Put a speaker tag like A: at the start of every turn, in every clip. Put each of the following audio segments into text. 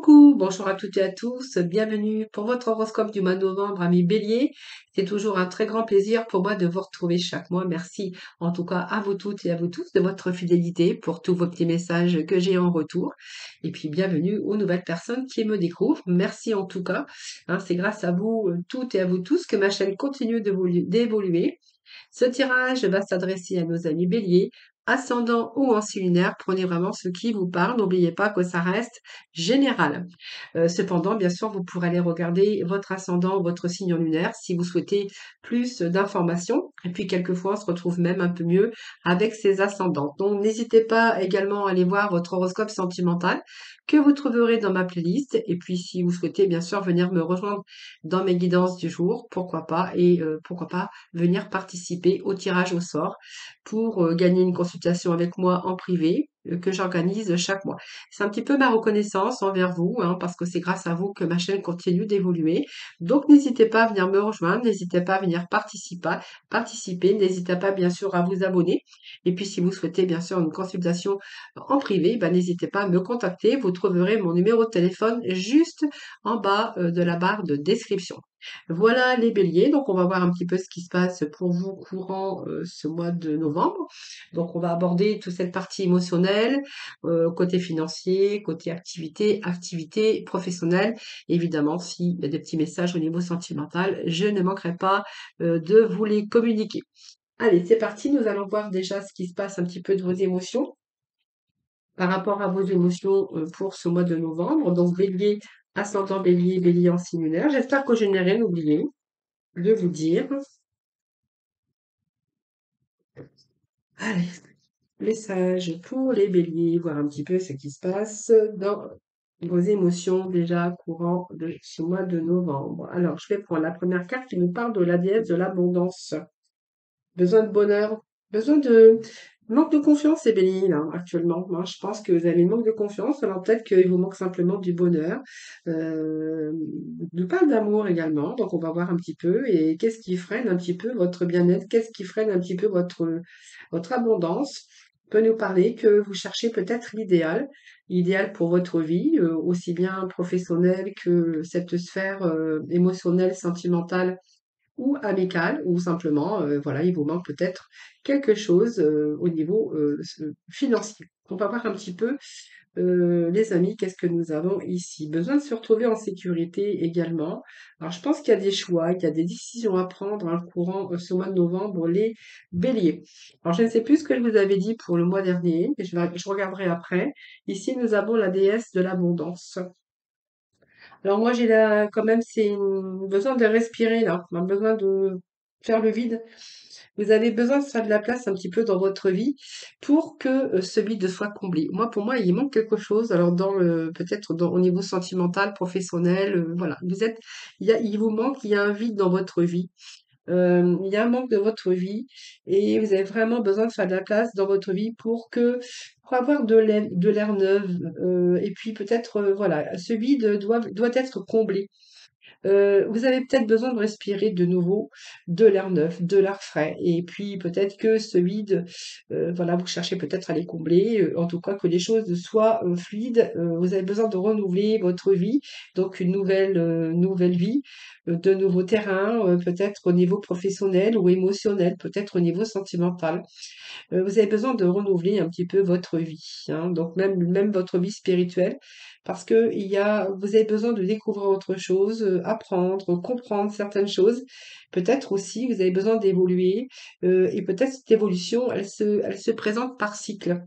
A: Coucou, bonjour à toutes et à tous, bienvenue pour votre horoscope du mois de novembre, amis Bélier. C'est toujours un très grand plaisir pour moi de vous retrouver chaque mois. Merci en tout cas à vous toutes et à vous tous de votre fidélité pour tous vos petits messages que j'ai en retour. Et puis bienvenue aux nouvelles personnes qui me découvrent. Merci en tout cas. C'est grâce à vous toutes et à vous tous que ma chaîne continue d'évoluer. Ce tirage va s'adresser à nos amis béliers, ascendant ou ancien lunaire. Prenez vraiment ce qui vous parle. N'oubliez pas que ça reste général. Cependant, bien sûr, vous pourrez aller regarder votre ascendant, votre signe lunaire si vous souhaitez plus d'informations. Et puis, quelquefois, on se retrouve même un peu mieux avec ses ascendants. Donc, n'hésitez pas également à aller voir votre horoscope sentimental que vous trouverez dans ma playlist. Et puis, si vous souhaitez, bien sûr, venir me rejoindre dans mes guidances du jour, pourquoi pas, et pourquoi pas venir participer au tirage au sort pour gagner une consultation avec moi en privé que j'organise chaque mois. C'est un petit peu ma reconnaissance envers vous, parce que c'est grâce à vous que ma chaîne continue d'évoluer. Donc n'hésitez pas à venir me rejoindre, n'hésitez pas à venir participer, n'hésitez pas bien sûr à vous abonner. Et puis si vous souhaitez bien sûr une consultation en privé, n'hésitez pas à me contacter. Vous trouverez mon numéro de téléphone juste en bas de la barre de description. Voilà les béliers, donc on va voir un petit peu ce qui se passe pour vous courant ce mois de novembre. Donc on va aborder toute cette partie émotionnelle, côté financier, côté activité professionnelle. Évidemment, s'il y a des petits messages au niveau sentimental, je ne manquerai pas de vous les communiquer. Allez, c'est parti, nous allons voir déjà ce qui se passe un petit peu de vos émotions par rapport à vos émotions pour ce mois de novembre. Donc bélier, ascendant bélier, bélier en signe lunaire. J'espère que je n'ai rien oublié de vous dire. Allez, message pour les béliers, voir un petit peu ce qui se passe dans vos émotions déjà courant de ce mois de novembre. Alors, je vais prendre la première carte qui nous parle de la déesse de l'abondance. Besoin de bonheur, besoin de manque de confiance, les béliers, là, actuellement. Moi, je pense que vous avez manque de confiance, alors peut-être qu'il vous manque simplement du bonheur. Nous parle d'amour également, donc on va voir un petit peu. Et qu'est-ce qui freine un petit peu votre bien-être? Qu'est-ce qui freine un petit peu votre abondance? On peut nous parler que vous cherchez peut-être l'idéal pour votre vie, aussi bien professionnelle que cette sphère émotionnelle, sentimentale ou amicale, ou simplement, voilà, il vous manque peut-être quelque chose au niveau financier. On va voir un petit peu, les amis, qu'est-ce que nous avons ici? Besoin de se retrouver en sécurité également. Alors, je pense qu'il y a des choix, qu'il y a des décisions à prendre courant ce mois de novembre, les béliers. Alors, je ne sais plus ce que je vous avais dit pour le mois dernier, mais je regarderai après. Ici, nous avons la déesse de l'abondance. Alors moi, j'ai là, quand même, besoin de respirer là. On a besoin de faire le vide. Vous avez besoin de faire de la place un petit peu dans votre vie pour que ce vide soit comblé. Moi, pour moi, il manque quelque chose. Alors peut-être au niveau sentimental, professionnel, voilà. Il vous manque, il y a un vide dans votre vie. Il y a un manque de votre vie et vous avez vraiment besoin de faire de la place dans votre vie pour avoir de l'air neuf, et puis peut-être, voilà, ce vide doit être comblé. Vous avez peut-être besoin de respirer de nouveau de l'air neuf, de l'air frais et puis peut-être que ce vide, voilà, vous cherchez peut-être à les combler, en tout cas que les choses soient, fluides. Vous avez besoin de renouveler votre vie, donc une nouvelle vie, de nouveaux terrains, peut-être au niveau professionnel ou émotionnel, peut-être au niveau sentimental. Vous avez besoin de renouveler un petit peu votre vie, donc même votre vie spirituelle, parce que vous avez besoin de découvrir autre chose, apprendre, comprendre certaines choses. Peut-être aussi, vous avez besoin d'évoluer, et peut-être cette évolution, elle se présente par cycle.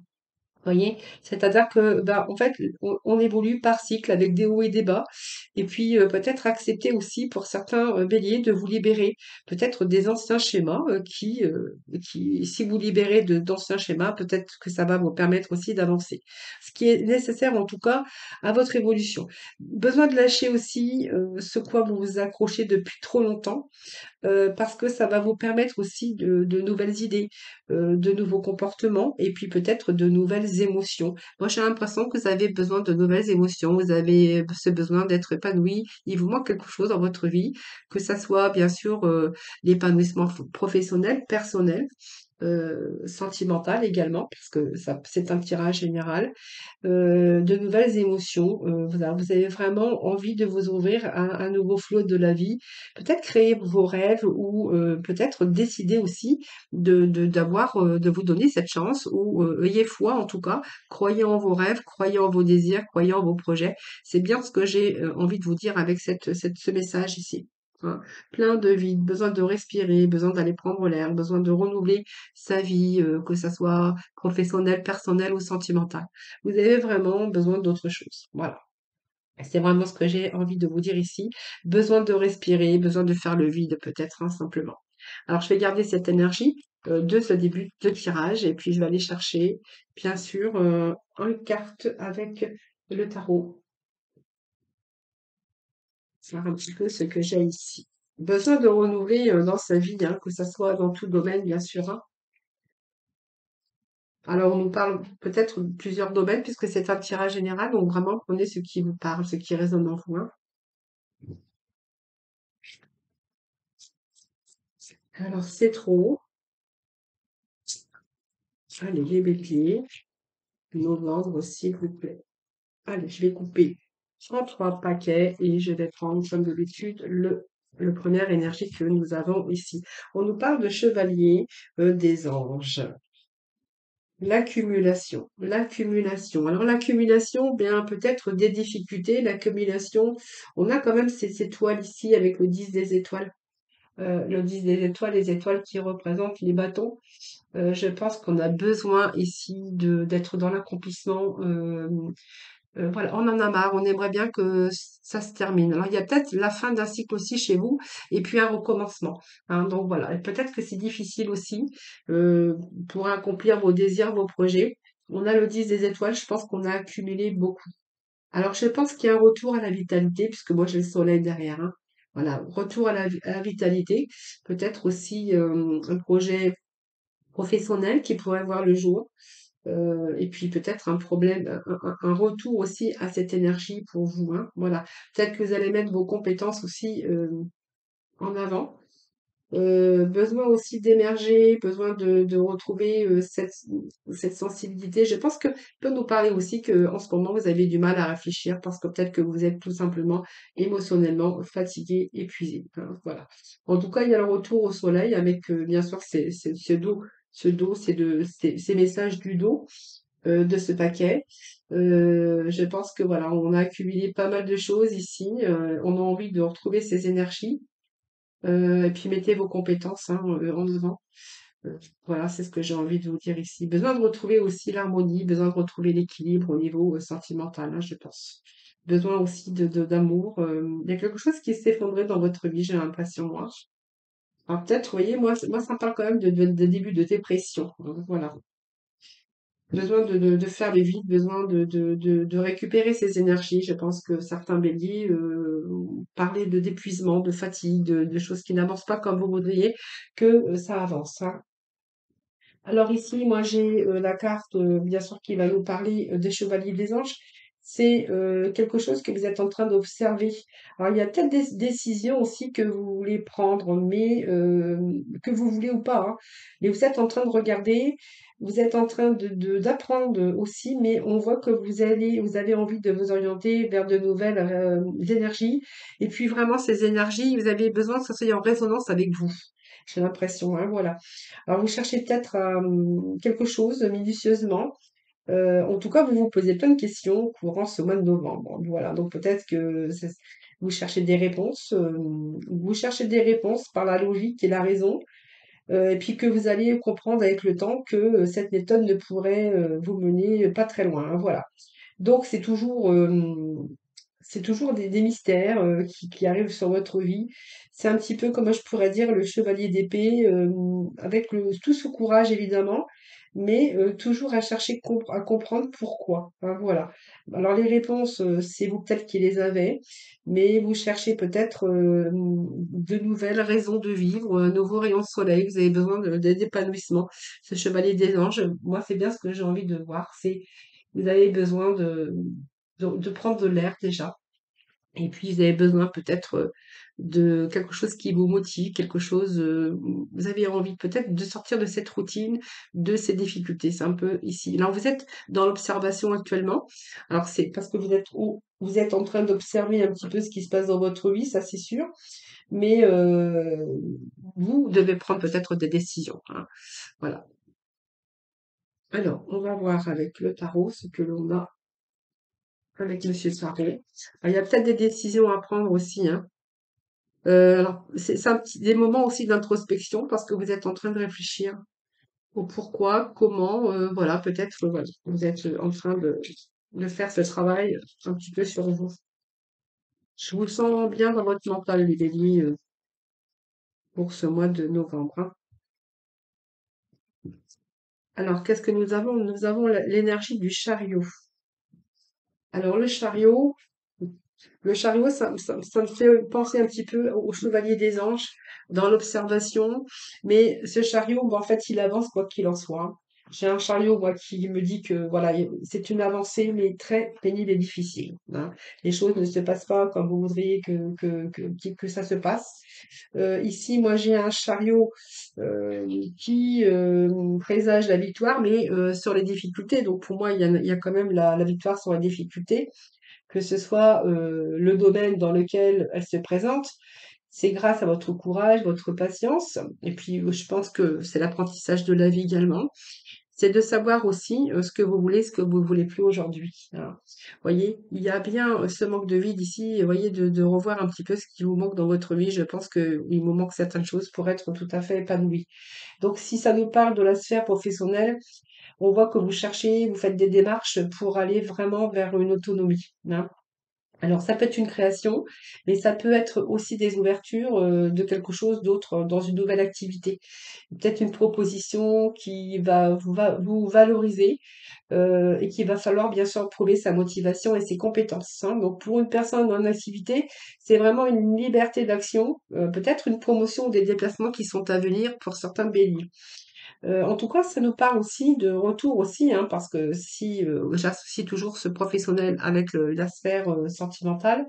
A: Voyez? C'est-à-dire que, en fait, on évolue par cycle avec des hauts et des bas et puis, peut-être accepter aussi pour certains, béliers de vous libérer peut-être des anciens schémas, qui si vous libérez d'anciens schémas, peut-être que ça va vous permettre aussi d'avancer. Ce qui est nécessaire en tout cas à votre évolution. Besoin de lâcher aussi, ce quoi vous vous accrochez depuis trop longtemps, parce que ça va vous permettre aussi de nouvelles idées, de nouveaux comportements et puis peut-être de nouvelles émotions. Moi, j'ai l'impression que vous avez besoin de nouvelles émotions, vous avez ce besoin d'être épanoui. Il vous manque quelque chose dans votre vie, que ça soit bien sûr l'épanouissement professionnel, personnel. sentimentale également, parce que ça c'est un tirage général, de nouvelles émotions. Voilà, vous avez vraiment envie de vous ouvrir à un nouveau flot de la vie. Peut-être créer vos rêves ou peut-être décider aussi de vous donner cette chance ou ayez foi en tout cas, croyez en vos rêves, croyez en vos désirs, croyez en vos projets. C'est bien ce que j'ai envie de vous dire avec ce message ici. Hein. Plein de vide, besoin de respirer, besoin d'aller prendre l'air, besoin de renouveler sa vie, que ça soit professionnelle, personnelle ou sentimentale. Vous avez vraiment besoin d'autre chose. Voilà. C'est vraiment ce que j'ai envie de vous dire ici. Besoin de respirer, besoin de faire le vide peut-être, hein, simplement. Alors, je vais garder cette énergie de ce début de tirage et puis je vais aller chercher, bien sûr, une carte avec le tarot. Voir un petit peu ce que j'ai ici. Besoin de renouveler dans sa vie, hein, que ça soit dans tout domaine, bien sûr, hein. Alors, on nous parle peut-être de plusieurs domaines puisque c'est un tirage général, donc vraiment prenez ce qui vous parle, ce qui résonne en vous, hein. Alors, c'est trop. Allez, les béliers. Novembre, s'il vous plaît. Allez, je vais couper en 3 paquets et je vais prendre, comme d'habitude, le première énergie que nous avons ici. On nous parle de chevalier des anges. L'accumulation, l'accumulation. Alors l'accumulation, bien peut-être des difficultés, l'accumulation, on a quand même ces étoiles ici avec le 10 des étoiles. Le 10 des étoiles, les étoiles qui représentent les bâtons. Je pense qu'on a besoin ici d'être dans l'accomplissement. Voilà, on en a marre, on aimerait bien que ça se termine. Alors il y a peut-être la fin d'un cycle aussi chez vous et puis un recommencement, hein. Donc voilà, et peut-être que c'est difficile aussi euh, pour accomplir vos désirs, vos projets. On a le 10 des étoiles, je pense qu'on a accumulé beaucoup. Alors je pense qu'il y a un retour à la vitalité, puisque moi j'ai le soleil derrière, hein. Voilà, retour à la vitalité. Peut-être aussi un projet professionnel qui pourrait voir le jour. Et puis peut-être un problème, un retour aussi à cette énergie pour vous, hein. Voilà. Peut-être que vous allez mettre vos compétences aussi en avant. Besoin aussi d'émerger, besoin de retrouver cette sensibilité. Je pense que peut nous parler aussi que en ce moment vous avez du mal à réfléchir parce que peut-être que vous êtes tout simplement émotionnellement fatigué, épuisé, hein. Voilà. En tout cas, il y a le retour au soleil avec bien sûr ces messages du dos de ce paquet. Je pense que voilà, on a accumulé pas mal de choses ici. On a envie de retrouver ces énergies. Et puis mettez vos compétences hein, en avant. Voilà, c'est ce que j'ai envie de vous dire ici. Besoin de retrouver aussi l'harmonie, besoin de retrouver l'équilibre au niveau sentimental, hein, je pense. Besoin aussi d'amour. Il y a quelque chose qui s'est effondré dans votre vie, j'ai l'impression, moi. Alors peut-être, vous voyez, moi, ça me parle quand même de début de dépression. Voilà. Besoin de faire le vide, besoin de récupérer ses énergies. Je pense que certains béliers parlaient de d'épuisement, de fatigue, de choses qui n'avancent pas comme vous voudriez que ça avance, hein. Alors ici, moi j'ai la carte, bien sûr, qui va nous parler des chevaliers des anges. C'est quelque chose que vous êtes en train d'observer. Alors il y a peut-être des décisions aussi que vous voulez prendre, mais que vous voulez ou pas, hein. Mais vous êtes en train de regarder, vous êtes en train d'apprendre aussi, mais on voit que vous avez envie de vous orienter vers de nouvelles énergies. Et puis vraiment ces énergies, vous avez besoin que ça soit en résonance avec vous. J'ai l'impression, hein, voilà. Alors, vous cherchez peut-être quelque chose minutieusement. En tout cas, vous vous posez plein de questions courant ce mois de novembre. Voilà, donc peut-être que vous cherchez des réponses, vous cherchez des réponses par la logique et la raison, et puis que vous allez comprendre avec le temps que cette méthode ne pourrait vous mener pas très loin, hein, voilà. Donc c'est toujours des mystères qui arrivent sur votre vie. C'est un petit peu comme je pourrais dire le chevalier d'épée, avec tout ce courage évidemment, mais toujours à chercher à comprendre pourquoi, hein, voilà. Alors les réponses, c'est vous peut-être qui les avez, mais vous cherchez peut-être de nouvelles raisons de vivre, un nouveau rayon de soleil. Vous avez besoin d'épanouissement. Ce chevalier des anges, moi c'est bien ce que j'ai envie de voir. C'est vous avez besoin de prendre de l'air déjà. Et puis, vous avez besoin peut-être de quelque chose qui vous motive, quelque chose, vous avez envie peut-être de sortir de cette routine, de ces difficultés. C'est un peu ici. Alors, vous êtes dans l'observation actuellement. Alors, c'est parce que vous êtes en train d'observer un petit peu ce qui se passe dans votre vie, ça c'est sûr. Mais vous devez prendre peut-être des décisions, hein. Voilà. Alors, on va voir avec le tarot ce que l'on a avec Monsieur Tarot. Alors, il y a peut-être des décisions à prendre aussi, hein. Alors, c'est des moments aussi d'introspection parce que vous êtes en train de réfléchir au pourquoi, comment, voilà, peut-être, voilà, vous êtes en train de faire ce travail un petit peu sur vous. Je vous sens bien dans votre mental, les béliers, pour ce mois de novembre, hein. Alors, qu'est-ce que nous avons? Nous avons l'énergie du chariot. Alors, le chariot, ça me fait penser un petit peu au chevalier des anges dans l'observation, mais ce chariot, bon, en fait, il avance quoi qu'il en soit. J'ai un chariot, moi, qui me dit que voilà, c'est une avancée, mais très pénible et difficile, hein. Les choses ne se passent pas comme vous voudriez que ça se passe. Ici, moi, j'ai un chariot qui présage la victoire, mais sur les difficultés. Donc, pour moi, il y a quand même la victoire sur la difficulté que ce soit le domaine dans lequel elle se présente, c'est grâce à votre courage, votre patience, et puis je pense que c'est l'apprentissage de la vie également. C'est de savoir aussi ce que vous voulez, ce que vous voulez plus aujourd'hui, hein. Voyez, il y a bien ce manque de vie d'ici, et voyez, de revoir un petit peu ce qui vous manque dans votre vie. Je pense que il vous manque certaines choses pour être tout à fait épanoui. Donc, si ça nous parle de la sphère professionnelle, on voit que vous cherchez, vous faites des démarches pour aller vraiment vers une autonomie, hein. Alors ça peut être une création, mais ça peut être aussi des ouvertures, de quelque chose d'autre, dans une nouvelle activité. Peut-être une proposition qui va vous valoriser, et qu'il va falloir bien sûr prouver sa motivation et ses compétences, hein. Donc pour une personne en activité, c'est vraiment une liberté d'action, peut-être une promotion des déplacements qui sont à venir pour certains béliers. En tout cas, ça nous parle aussi de retour aussi, hein, parce que si j'associe toujours ce professionnel avec la sphère sentimentale,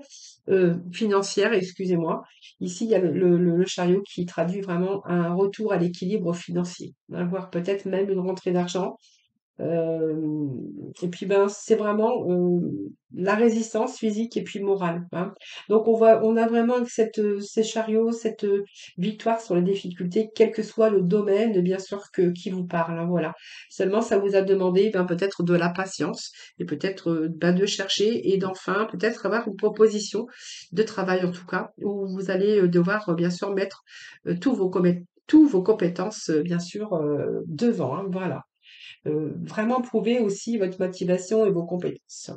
A: financière, excusez-moi. Ici, il y a le chariot qui traduit vraiment un retour à l'équilibre financier, hein, voire peut-être même une rentrée d'argent. Et puis ben, c'est vraiment la résistance physique et puis morale, hein. Donc on a vraiment ces chariots, cette victoire sur les difficultés, quel que soit le domaine, bien sûr qui vous parle, hein, voilà. Seulement, ça vous a demandé ben, peut-être de la patience et peut-être ben, de chercher et d'enfin peut-être avoir une proposition de travail en tout cas où vous allez devoir bien sûr mettre tous vos compétences bien sûr devant, hein, voilà. Vraiment prouver aussi votre motivation et vos compétences.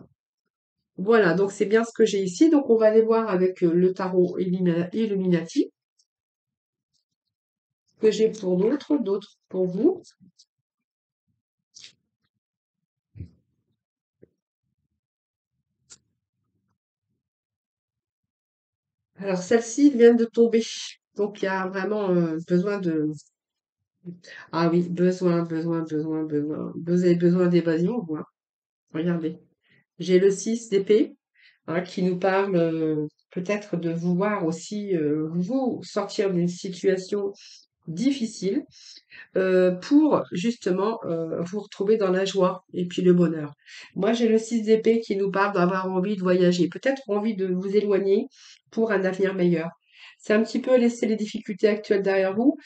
A: Voilà, donc c'est bien ce que j'ai ici. Donc on va aller voir avec le tarot Illuminati que j'ai pour d'autres pour vous. Alors celle-ci vient de tomber. Donc il y a vraiment besoin de... Ah oui, besoin. Vous avez besoin d'évasion, vous, hein. Regardez. J'ai le 6 d'épée, hein, qui nous parle peut-être de vouloir aussi vous sortir d'une situation difficile pour justement vous retrouver dans la joie et puis le bonheur. Moi, j'ai le 6 d'épée qui nous parle d'avoir envie de voyager, peut-être envie de vous éloigner pour un avenir meilleur. C'est un petit peu laisser les difficultés actuelles derrière vous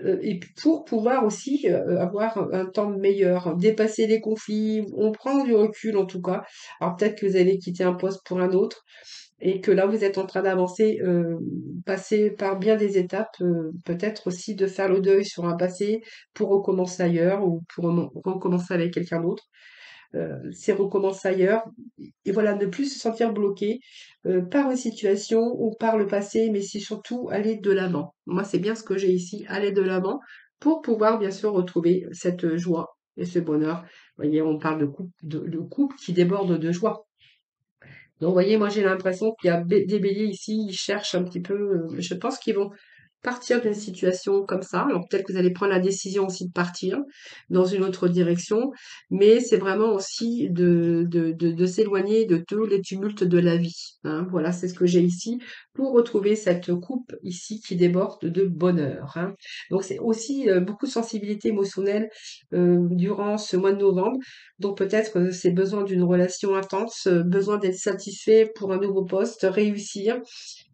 A: et puis pour pouvoir aussi avoir un temps meilleur, dépasser les conflits, on prend du recul en tout cas. Alors peut-être que vous allez quitter un poste pour un autre, et que là, vous êtes en train d'avancer, passer par bien des étapes, peut-être aussi de faire le deuil sur un passé pour recommencer ailleurs ou pour recommencer avec quelqu'un d'autre. C'est recommencer ailleurs et voilà, ne plus se sentir bloqué par une situation ou par le passé, mais c'est surtout aller de l'avant. Moi, c'est bien ce que j'ai ici, aller de l'avant pour pouvoir bien sûr retrouver cette joie et ce bonheur. Vous voyez, on parle de couple qui déborde de joie. Donc, vous voyez, moi, j'ai l'impression qu'il y a des béliers ici, ils cherchent un petit peu, je pense qu'ils vont partir d'une situation comme ça. Alors peut-être que vous allez prendre la décision aussi de partir dans une autre direction, mais c'est vraiment aussi de s'éloigner de tous les tumultes de la vie, hein. Voilà, c'est ce que j'ai ici pour retrouver cette coupe ici qui déborde de bonheur, hein. Donc c'est aussi beaucoup de sensibilité émotionnelle durant ce mois de novembre. Donc peut-être c'est besoin d'une relation intense, besoin d'être satisfait pour un nouveau poste, réussir.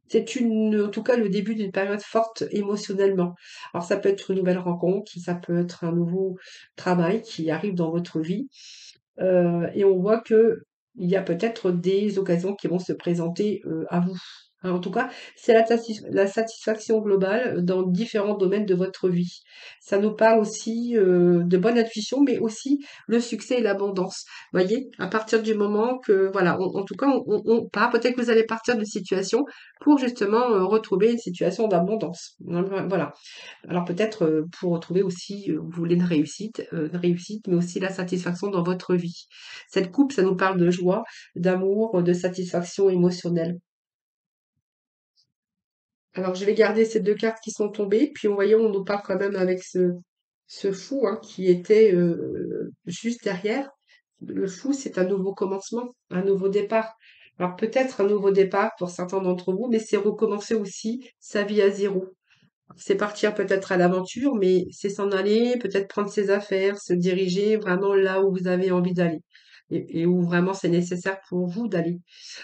A: C'est en tout cas, le début d'une période forte émotionnellement. Alors, ça peut être une nouvelle rencontre, ça peut être un nouveau travail qui arrive dans votre vie. Et on voit que il y a peut-être des occasions qui vont se présenter à vous. Hein, en tout cas, c'est la satisfaction globale dans différents domaines de votre vie. Ça nous parle aussi de bonne intuition, mais aussi le succès et l'abondance. Voyez, à partir du moment que, voilà, en tout cas, on part. Peut-être que vous allez partir d'une situation pour justement retrouver une situation d'abondance. Voilà. Alors peut-être, pour retrouver aussi, vous voulez une réussite, mais aussi la satisfaction dans votre vie. Cette coupe, ça nous parle de joie, d'amour, de satisfaction émotionnelle. Alors je vais garder ces 2 cartes qui sont tombées, puis on voyait, on nous parle quand même avec ce fou, hein, qui était, juste derrière. Le fou, c'est un nouveau commencement, un nouveau départ. Alors peut-être un nouveau départ pour certains d'entre vous, mais c'est recommencer aussi sa vie à zéro. C'est partir peut-être à l'aventure, mais c'est s'en aller, peut-être prendre ses affaires, se diriger vraiment là où vous avez envie d'aller et où vraiment c'est nécessaire pour vous d'aller.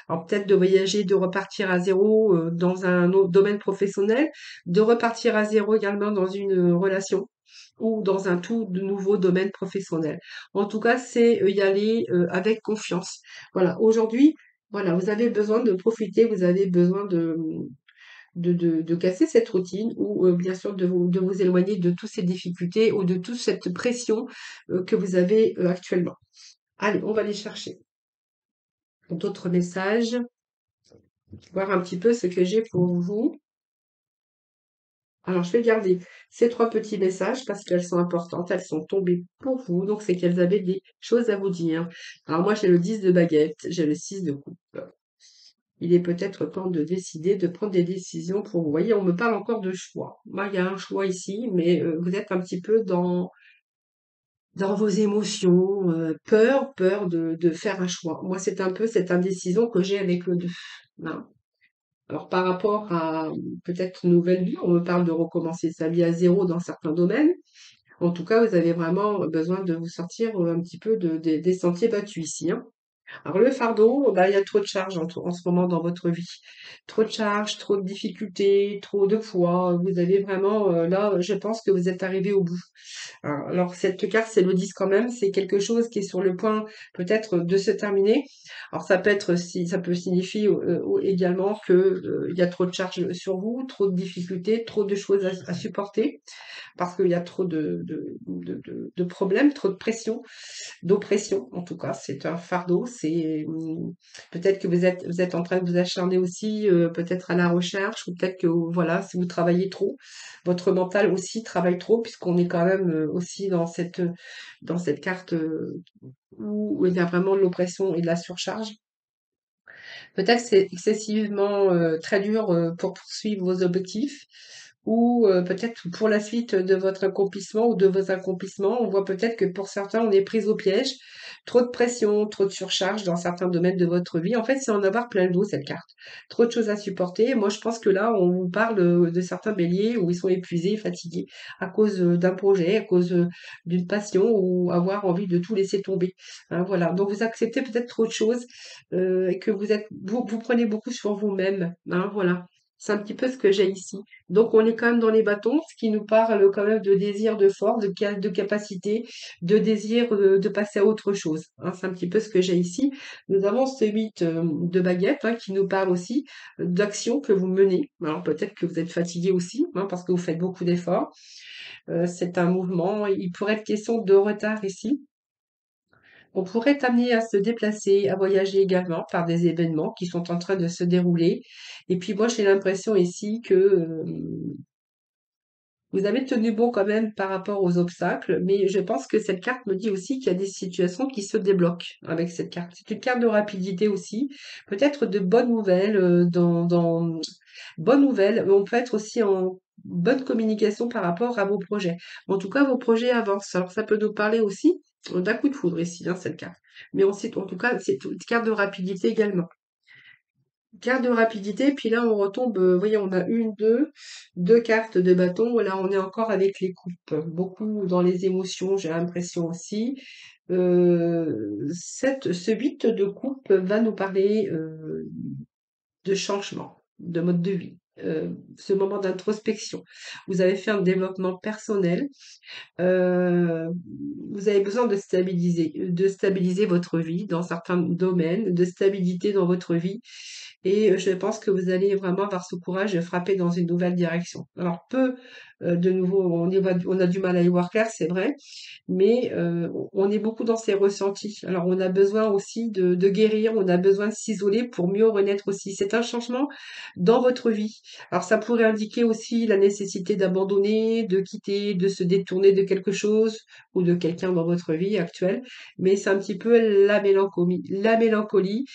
A: Alors peut-être de voyager, de repartir à zéro dans un autre domaine professionnel, de repartir à zéro également dans une relation ou dans un tout de nouveau domaine professionnel. En tout cas, c'est y aller avec confiance. Voilà, aujourd'hui, voilà, vous avez besoin de profiter, vous avez besoin de casser cette routine ou bien sûr de vous éloigner de toutes ces difficultés ou de toute cette pression que vous avez actuellement. Allez, on va aller chercher d'autres messages, voir un petit peu ce que j'ai pour vous. Alors, je vais garder ces 3 petits messages parce qu'elles sont importantes, elles sont tombées pour vous, donc c'est qu'elles avaient des choses à vous dire. Alors moi, j'ai le 10 de baguette, j'ai le 6 de coupe. Il est peut-être temps de décider, de prendre des décisions pour vous. Vous voyez, on me parle encore de choix. Moi, il y a un choix ici, mais vous êtes un petit peu dans vos émotions, peur de faire un choix. Moi, c'est un peu cette indécision que j'ai avec le 2. Hein. Alors, par rapport à peut-être une nouvelle vie, on me parle de recommencer sa vie à zéro dans certains domaines. En tout cas, vous avez vraiment besoin de vous sortir un petit peu des sentiers battus ici, hein. Alors le fardeau, bah, il y a trop de charges en ce moment dans votre vie. Trop de charges, trop de difficultés, trop de poids. Vous avez vraiment, là, je pense que vous êtes arrivé au bout. Alors cette carte, c'est le 10 quand même, c'est quelque chose qui est sur le point peut-être de se terminer. Alors ça peut être si ça peut signifier également que il y a trop de charges sur vous, trop de difficultés, trop de choses à supporter parce qu'il y a trop de problèmes, trop de pression, d'oppression en tout cas. C'est un fardeau. C'est peut-être que vous êtes en train de vous acharner aussi, peut-être à la recherche, ou peut-être que voilà, si vous travaillez trop, votre mental aussi travaille trop, puisqu'on est quand même aussi dans cette carte où il y a vraiment de l'oppression et de la surcharge. Peut-être que c'est excessivement très dur pour poursuivre vos objectifs ou peut-être pour la suite de votre accomplissement ou de vos accomplissements. On voit peut-être que pour certains, on est pris au piège. Trop de pression, trop de surcharge dans certains domaines de votre vie. En fait, c'est en avoir plein le dos, cette carte. Trop de choses à supporter. Moi, je pense que là, on vous parle de certains béliers où ils sont épuisés, fatigués à cause d'un projet, à cause d'une passion ou avoir envie de tout laisser tomber. Hein, voilà. Donc, vous acceptez peut-être trop de choses et que vous prenez beaucoup sur vous-même. Hein, voilà. C'est un petit peu ce que j'ai ici. Donc, on est quand même dans les bâtons, ce qui nous parle quand même de désir, de force, de capacité, de désir de passer à autre chose. Hein, c'est un petit peu ce que j'ai ici. Nous avons ce 8 de baguette hein, qui nous parle aussi d'action que vous menez. Alors, peut-être que vous êtes fatigué aussi, hein, parce que vous faites beaucoup d'efforts. C'est un mouvement. Il pourrait être question de retard ici. On pourrait être amené à se déplacer, à voyager également par des événements qui sont en train de se dérouler. Et puis moi, j'ai l'impression ici que vous avez tenu bon quand même par rapport aux obstacles, mais je pense que cette carte me dit aussi qu'il y a des situations qui se débloquent avec cette carte. C'est une carte de rapidité aussi, peut-être de bonnes nouvelles, bonnes nouvelles. On peut être aussi bonne communication par rapport à vos projets. En tout cas, vos projets avancent. Alors, ça peut nous parler aussi d'un coup de foudre ici, hein, cette carte. Mais on sait, en tout cas, c'est une carte de rapidité également. Carte de rapidité, puis là on retombe, vous voyez, on a une, deux cartes de bâton. Là, on est encore avec les coupes. Beaucoup dans les émotions, j'ai l'impression aussi. Ce 8 de coupe va nous parler de changement, de mode de vie. Ce moment d'introspection. Vous avez fait un développement personnel. Euh, Vous avez besoin de stabiliser votre vie dans certains domaines, de stabilité dans votre vie. Et je pense que vous allez vraiment avoir ce courage de frapper dans une nouvelle direction. Alors, de nouveau, on a du mal à y voir clair, c'est vrai, mais on est beaucoup dans ses ressentis. Alors, on a besoin aussi de guérir, on a besoin de s'isoler pour mieux renaître aussi. C'est un changement dans votre vie. Alors, ça pourrait indiquer aussi la nécessité d'abandonner, de quitter, de se détourner de quelque chose ou de quelqu'un dans votre vie actuelle, mais c'est un petit peu la mélancolie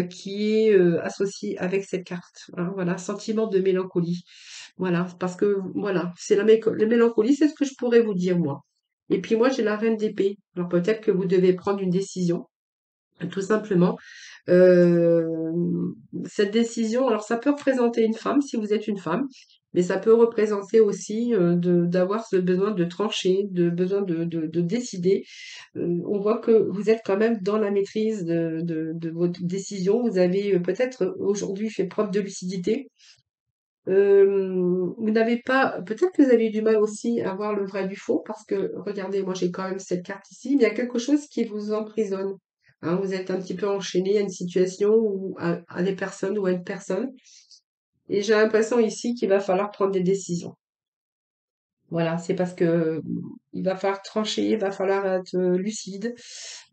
A: qui est associée avec cette carte. Hein, voilà, sentiment de mélancolie. Voilà, parce que voilà, la mélancolie, c'est ce que je pourrais vous dire moi. Et puis moi, j'ai la reine d'épée. Alors peut-être que vous devez prendre une décision, tout simplement. Euh, Cette décision, alors ça peut représenter une femme si vous êtes une femme, mais ça peut représenter aussi d'avoir ce besoin de trancher, de besoin de décider. On voit que vous êtes quand même dans la maîtrise de votre décision. Vous avez peut-être aujourd'hui fait preuve de lucidité. Vous n'avez pas, peut-être que vous avez du mal aussi à voir le vrai du faux, parce que regardez, moi j'ai quand même cette carte ici, mais il y a quelque chose qui vous emprisonne. Hein, vous êtes un petit peu enchaîné à une situation ou à des personnes ou à une personne. Et j'ai l'impression ici qu'il va falloir prendre des décisions. Voilà, c'est parce que il va falloir trancher, il va falloir être lucide,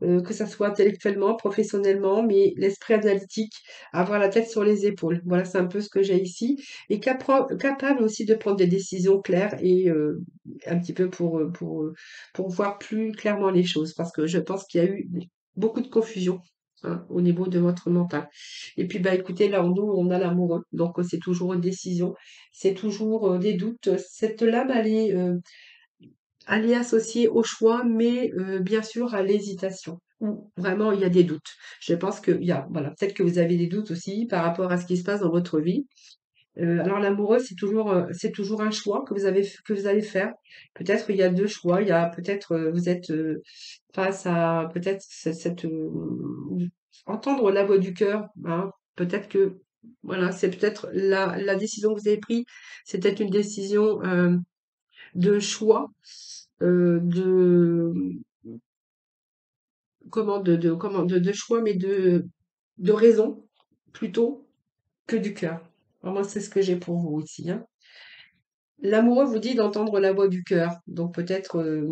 A: que ça soit intellectuellement, professionnellement, mais l'esprit analytique, avoir la tête sur les épaules. Voilà, c'est un peu ce que j'ai ici. Et capable aussi de prendre des décisions claires et un petit peu pour voir plus clairement les choses, parce que je pense qu'il y a eu beaucoup de confusion. Hein, au niveau de votre mental. Et puis, bah, écoutez, là, nous, on a l'amoureux, donc c'est toujours une décision, c'est toujours des doutes. Cette lame, elle est associée au choix, mais bien sûr à l'hésitation. Où vraiment il y a des doutes. Je pense qu'il y a, voilà, peut-être que vous avez des doutes aussi par rapport à ce qui se passe dans votre vie. Alors l'amoureux, c'est toujours un choix que vous allez faire. Peut-être il y a deux choix. Il y a peut-être vous êtes face à peut-être entendre la voix du cœur. Hein. Peut-être que voilà, c'est peut-être la décision que vous avez prise. C'est peut-être une décision de choix de de choix, mais de raison plutôt que du cœur. Alors, moi, c'est ce que j'ai pour vous ici. Hein. L'amoureux vous dit d'entendre la voix du cœur, donc peut-être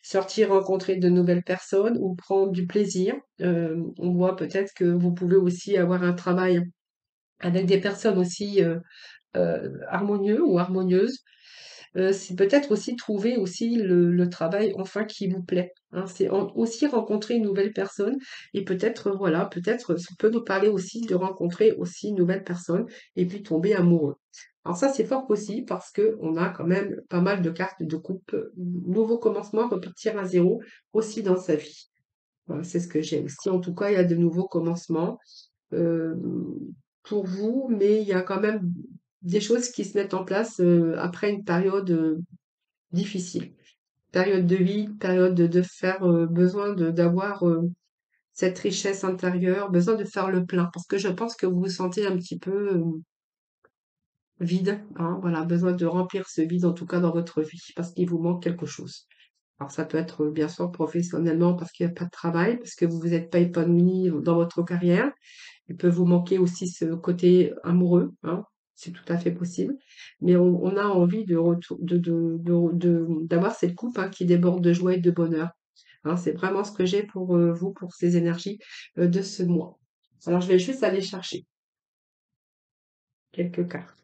A: sortir rencontrer de nouvelles personnes ou prendre du plaisir. On voit peut-être que vous pouvez aussi avoir un travail avec des personnes aussi harmonieux ou harmonieuses. C'est peut-être aussi trouver aussi le travail enfin qui vous plaît. Hein. C'est aussi rencontrer une nouvelle personne et peut-être, voilà, peut-être ça peut nous parler aussi de rencontrer aussi une nouvelle personne et puis tomber amoureux. Alors ça, c'est fort possible parce que on a quand même pas mal de cartes de coupe, nouveau commencement, repartir à zéro aussi dans sa vie. Voilà, c'est ce que j'ai aussi. En tout cas, il y a de nouveaux commencements euh, pour vous, mais il y a quand même des choses qui se mettent en place après une période difficile. Période de vie, période de faire besoin d'avoir cette richesse intérieure, besoin de faire le plein, parce que je pense que vous vous sentez un petit peu vide, hein, voilà, besoin de remplir ce vide, en tout cas dans votre vie, parce qu'il vous manque quelque chose. Alors ça peut être bien sûr professionnellement parce qu'il n'y a pas de travail, parce que vous vous êtes pas épanoui dans votre carrière. Il peut vous manquer aussi ce côté amoureux, hein, c'est tout à fait possible. Mais on a envie d'avoir cette coupe hein, qui déborde de joie et de bonheur. Hein, c'est vraiment ce que j'ai pour vous, pour ces énergies de ce mois. Alors je vais juste aller chercher quelques cartes.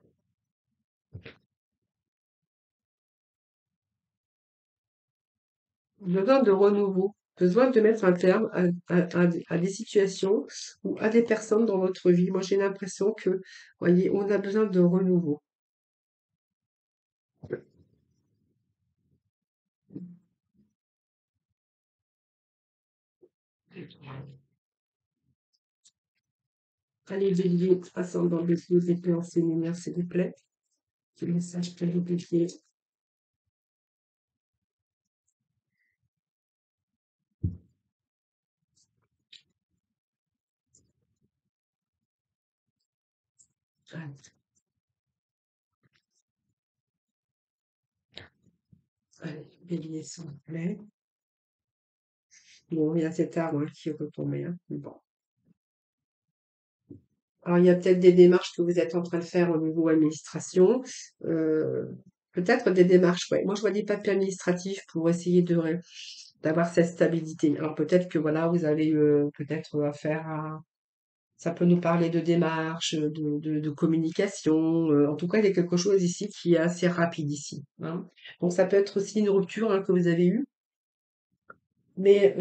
A: Besoin de renouveau, besoin de mettre un terme à des situations ou à des personnes dans votre vie. Moi, j'ai l'impression que, voyez, on a besoin de renouveau. Allez, bélier, ascendant bélier, épée en lumière, s'il vous plaît. Quel message pour les béliers? Allez, allez, bélier, s'il vous plaît. Bon, il y a cet arbre hein, qui est retombé. Hein. Bon. Alors, il y a peut-être des démarches que vous êtes en train de faire au niveau administration. Euh, peut-être des démarches, ouais. Moi, je vois des papiers administratifs pour essayer d'avoir cette stabilité. Alors, peut-être que voilà, vous avez peut-être affaire à. Ça peut nous parler de démarches, de communication. En tout cas, il y a quelque chose ici qui est assez rapide ici. Hein. Donc, ça peut être aussi une rupture hein, que vous avez eue. Mais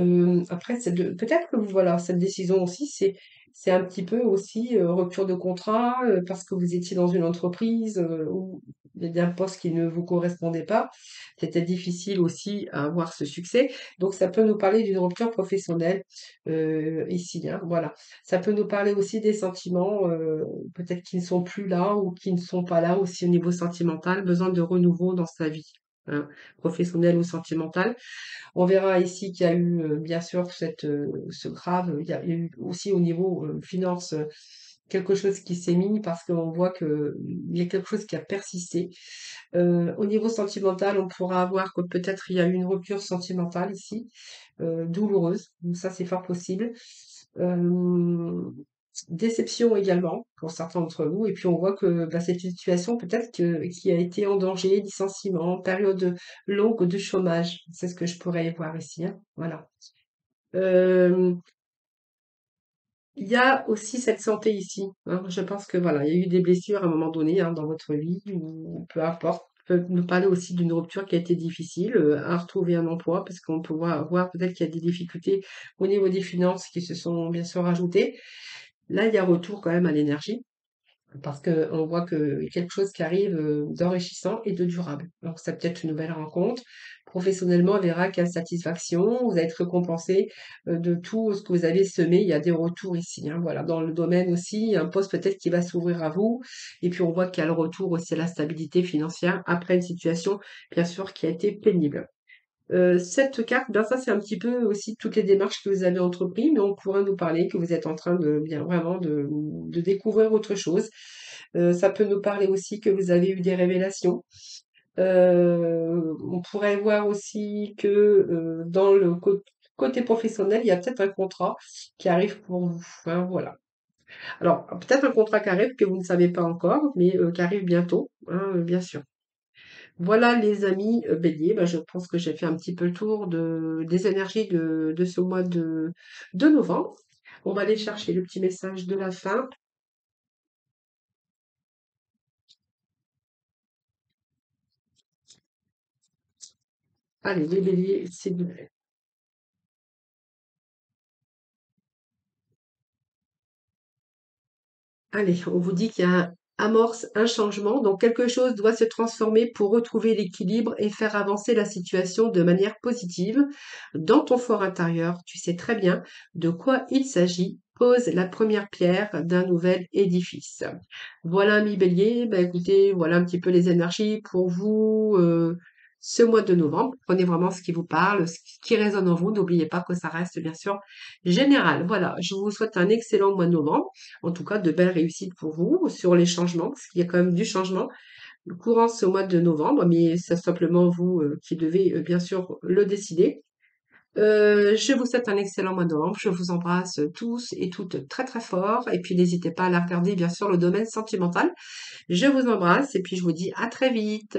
A: après, peut-être que voilà, cette décision aussi, c'est un petit peu aussi rupture de contrat parce que vous étiez dans une entreprise où il y a un poste qui ne vous correspondait pas. C'était difficile aussi à avoir ce succès. Donc, ça peut nous parler d'une rupture professionnelle ici. Hein, voilà. Ça peut nous parler aussi des sentiments peut-être qui ne sont plus là ou qui ne sont pas là aussi au niveau sentimental, besoin de renouveau dans sa vie, hein, professionnelle ou sentimentale. On verra ici qu'il y a eu, bien sûr, ce grave, il y a eu aussi au niveau finance quelque chose qui s'est mis parce qu'on voit qu'il y a quelque chose qui a persisté. Au niveau sentimental, on pourra avoir que peut-être il y a eu une rupture sentimentale ici, douloureuse. Donc ça, c'est fort possible. Euh, Déception également pour certains d'entre vous. Et puis on voit que bah, cette situation peut-être qui a été en danger, licenciement, période longue de chômage. C'est ce que je pourrais y voir ici. Hein. Voilà. Euh, il y a aussi cette santé ici. Hein. Je pense que voilà, il y a eu des blessures à un moment donné hein, dans votre vie, ou peu importe. On peut nous parler aussi d'une rupture qui a été difficile à retrouver un emploi, parce qu'on peut voir peut-être qu'il y a des difficultés au niveau des finances qui se sont bien sûr ajoutées. Là, il y a retour quand même à l'énergie. Parce qu'on voit qu'il y a quelque chose qui arrive d'enrichissant et de durable. Donc, ça peut être une nouvelle rencontre. Professionnellement, on verra quelle satisfaction. Vous allez être récompensé de tout ce que vous avez semé. Il y a des retours ici. Hein. Voilà, dans le domaine aussi, il y a un poste peut-être qui va s'ouvrir à vous. Et puis, on voit qu'il y a le retour aussi à la stabilité financière après une situation, bien sûr, qui a été pénible. Cette carte, ben ça c'est un petit peu aussi toutes les démarches que vous avez entreprises, mais on pourrait nous parler que vous êtes en train de bien vraiment de découvrir autre chose. Ça peut nous parler aussi que vous avez eu des révélations. On pourrait voir aussi que dans le côté professionnel, il y a peut-être un contrat qui arrive pour vous. Hein, voilà. Alors, peut-être un contrat qui arrive que vous ne savez pas encore, mais qui arrive bientôt, hein, bien sûr. Voilà les amis béliers, bah, je pense que j'ai fait un petit peu le tour des énergies de ce mois de novembre. On va aller chercher le petit message de la fin. Allez, les béliers, s'il vous plaît. Allez, on vous dit qu'il y a amorce un changement, donc quelque chose doit se transformer pour retrouver l'équilibre et faire avancer la situation de manière positive. Dans ton fort intérieur, tu sais très bien de quoi il s'agit. Pose la première pierre d'un nouvel édifice. Voilà, mi bélier, ben écoutez, voilà un petit peu les énergies pour vous ce mois de novembre. Prenez vraiment ce qui vous parle, ce qui résonne en vous. N'oubliez pas que ça reste bien sûr général. Voilà, je vous souhaite un excellent mois de novembre. En tout cas, de belles réussites pour vous sur les changements, parce qu'il y a quand même du changement courant ce mois de novembre, mais c'est simplement vous qui devez bien sûr le décider. Je vous souhaite un excellent mois de novembre. Je vous embrasse tous et toutes très très fort. Et puis n'hésitez pas à la regarder bien sûr le domaine sentimental. Je vous embrasse et puis je vous dis à très vite.